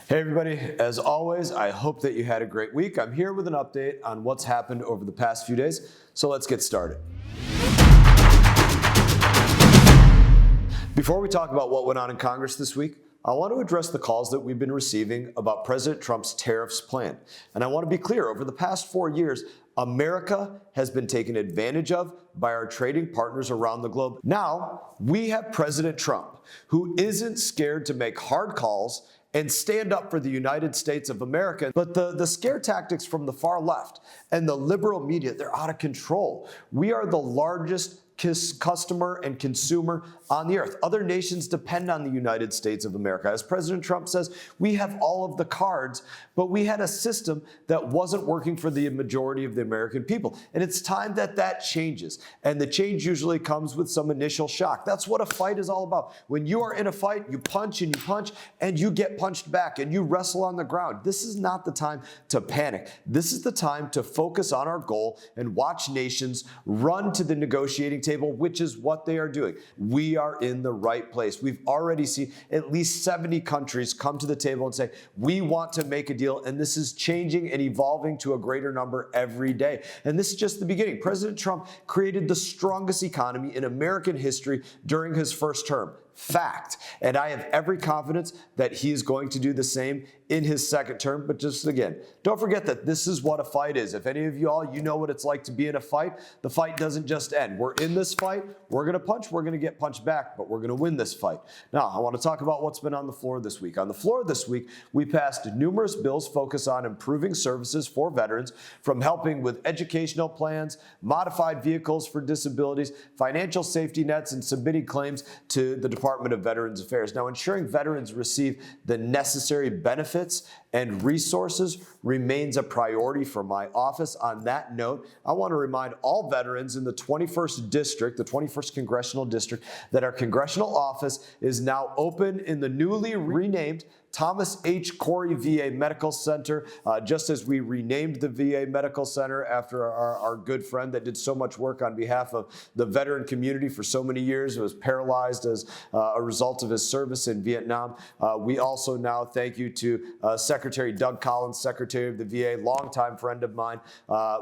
Hey everybody, as always, I hope that you had a great week. I'm here with an update on what's happened over the past few days, so let's get started. Before we talk about what went on in Congress this week, I want to address the calls that we've been receiving about President Trump's tariffs plan. And I want to be clear, over the past 4 years, America has been taken advantage of by our trading partners around the globe. Now, we have President Trump, who isn't scared to make hard calls and stand up for the United States of America. But the scare tactics from the far left and the liberal media, they're out of control. We are the largest customer and consumer on the earth. Other nations depend on the United States of America. As President Trump says, we have all of the cards, but we had a system that wasn't working for the majority of the American people. And it's time that that changes. And the change usually comes with some initial shock. That's what a fight is all about. When you are in a fight, you punch and you get punched back and you wrestle on the ground. This is not the time to panic. This is the time to focus on our goal and watch nations run to the negotiating table, which is what they are doing. We are in the right place. We've already seen at least 70 countries come to the table and say, we want to make a deal, and this is changing and evolving to a greater number every day. And this is just the beginning. President Trump created the strongest economy in American history during his first term. Fact. And I have every confidence that he is going to do the same in his second term. But just again, don't forget that this is what a fight is. If any of you know what it's like to be in a fight, the fight doesn't just end. We're in this fight. We're going to punch. We're going to get punched back, but we're going to win this fight. Now, I want to talk about what's been on the floor this week. On the floor this week, we passed numerous bills focused on improving services for veterans, from helping with educational plans, modified vehicles for disabilities, financial safety nets, and submitting claims to the Department of Veterans Affairs. Now, ensuring veterans receive the necessary benefits and resources remains a priority for my office. On that note, I want to remind all veterans in the 21st District, the 21st Congressional District, that our congressional office is now open in the newly renamed Thomas H. Corey VA Medical Center, just as we renamed the VA Medical Center after our good friend that did so much work on behalf of the veteran community for so many years. It was paralyzed as a result of his service in Vietnam. We also now thank you to Secretary Doug Collins, Secretary of the VA, longtime friend of mine.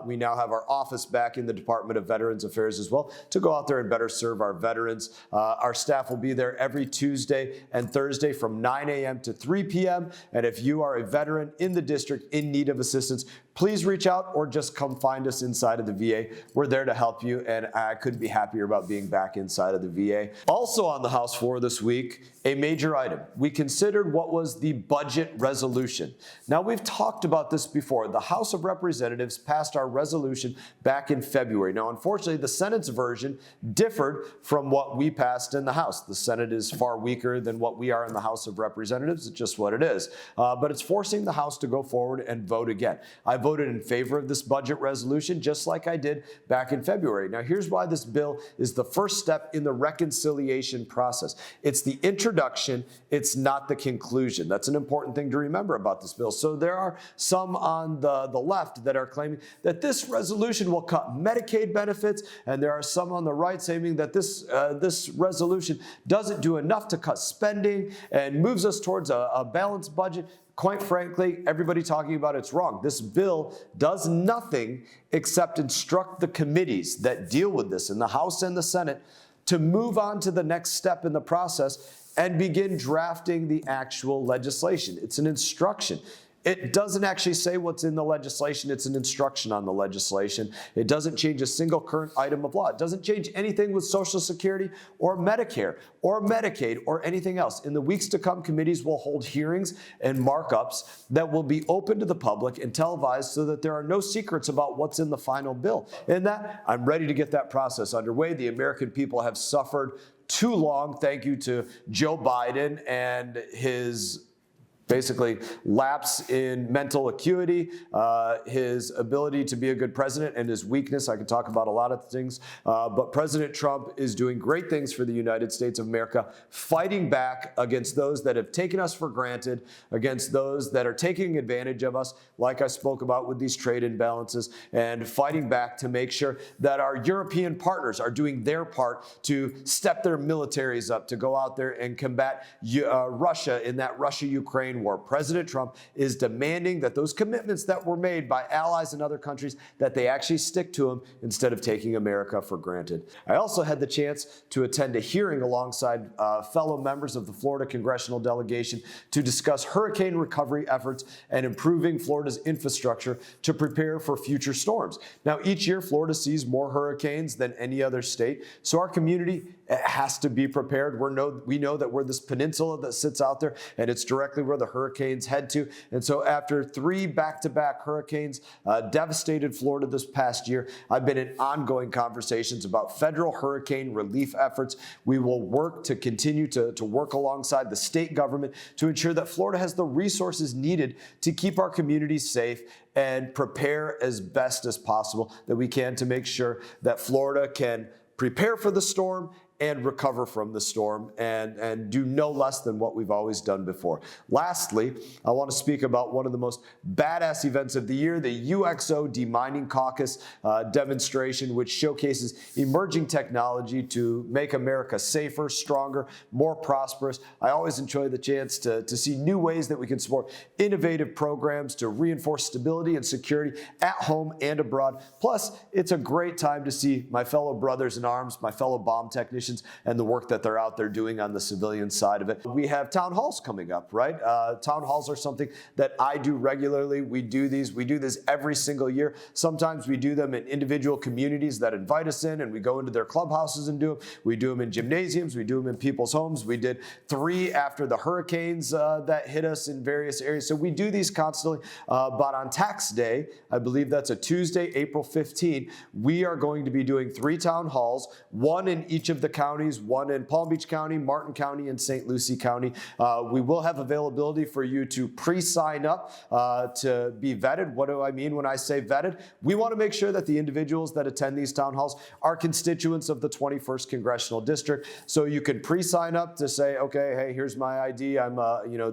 We now have our office back in the Department of Veterans Affairs as well to go out there and better serve our veterans. Our staff will be there every Tuesday and Thursday from 9 a.m. to 3 p.m. And if you are a veteran in the district in need of assistance, please reach out or just come find us inside of the VA. We're there to help you, and I couldn't be happier about being back inside of the VA. Also on the House floor this week, a major item. We considered what was the budget resolution. Now, we've talked about this before. The House of Representatives passed our resolution back in February. Now, unfortunately, the Senate's version differed from what we passed in the House. The Senate is far weaker than what we are in the House of Representatives. It's just what it is. But it's forcing the House to go forward and vote again. I voted in favor of this budget resolution, just like I did back in February. Now, here's why this bill is the first step in the reconciliation process. It's the introduction, it's not the conclusion. That's an important thing to remember about this bill. So there are some on the left that are claiming that this resolution will cut Medicaid benefits, and there are some on the right saying that this resolution doesn't do enough to cut spending and moves us towards a balanced budget. Quite frankly, everybody talking about it's wrong. This bill does nothing except instruct the committees that deal with this in the House and the Senate to move on to the next step in the process and begin drafting the actual legislation. It's an instruction. It doesn't actually say what's in the legislation. It's an instruction on the legislation. It doesn't change a single current item of law. It doesn't change anything with Social Security or Medicare or Medicaid or anything else. In the weeks to come, committees will hold hearings and markups that will be open to the public and televised so that there are no secrets about what's in the final bill. And that, I'm ready to get that process underway. The American people have suffered too long, thank you to Joe Biden and his basically lapse in mental acuity, his ability to be a good president, and his weakness. I could talk about a lot of things, but President Trump is doing great things for the United States of America, fighting back against those that have taken us for granted, against those that are taking advantage of us, like I spoke about with these trade imbalances, and fighting back to make sure that our European partners are doing their part to step their militaries up to go out there and combat Russia in that Russia-Ukraine Ukraine war. President Trump is demanding that those commitments that were made by allies and other countries, that they actually stick to them instead of taking America for granted. I also had the chance to attend a hearing alongside fellow members of the Florida congressional delegation to discuss hurricane recovery efforts and improving Florida's infrastructure to prepare for future storms. Now, each year, Florida sees more hurricanes than any other state, so our community has to be prepared. We know that we're this peninsula that sits out there, and it's directly where the hurricanes head to. And so after 3 back-to-back hurricanes devastated Florida this past year, I've been in ongoing conversations about federal hurricane relief efforts. We will work to continue to work alongside the state government to ensure that Florida has the resources needed to keep our communities safe and prepare as best as possible that we can to make sure that Florida can prepare for the storm and recover from the storm and do no less than what we've always done before. Lastly, I want to speak about one of the most badass events of the year, the UXO Demining Caucus demonstration, which showcases emerging technology to make America safer, stronger, more prosperous. I always enjoy the chance to see new ways that we can support innovative programs to reinforce stability and security at home and abroad. Plus, it's a great time to see my fellow brothers in arms, my fellow bomb technicians, and the work that they're out there doing on the civilian side of it. We have town halls coming up, right? Town halls are something that I do regularly. We do this every single year. Sometimes we do them in individual communities that invite us in, and we go into their clubhouses and do them. We do them in gymnasiums. We do them in people's homes. We did 3 after the hurricanes that hit us in various areas. So we do these constantly. But on tax day, I believe that's a Tuesday, April 15, we are going to be doing 3 town halls, 1 in each of the counties, 1 in Palm Beach County, Martin County, and St. Lucie County. We will have availability for you to pre-sign up to be vetted. What do I mean when I say vetted? We want to make sure that the individuals that attend these town halls are constituents of the 21st Congressional District. So you can pre-sign up to say, okay, hey, here's my ID.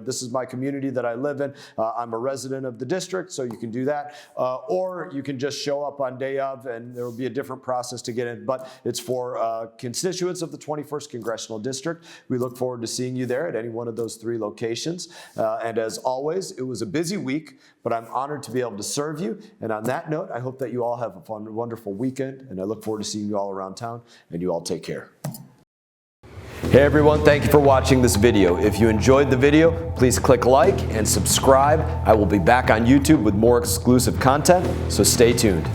This is my community that I live in. I'm a resident of the district, so you can do that. Or you can just show up on day of, and there will be a different process to get in, but it's for constituents of the 21st Congressional District. We look forward to seeing you there at any one of those 3 locations. And as always, it was a busy week, but I'm honored to be able to serve you. And on that note, I hope that you all have a fun, wonderful weekend, and I look forward to seeing you all around town, and you all take care. Hey everyone, thank you for watching this video. If you enjoyed the video, please click like and subscribe. I will be back on YouTube with more exclusive content, so stay tuned.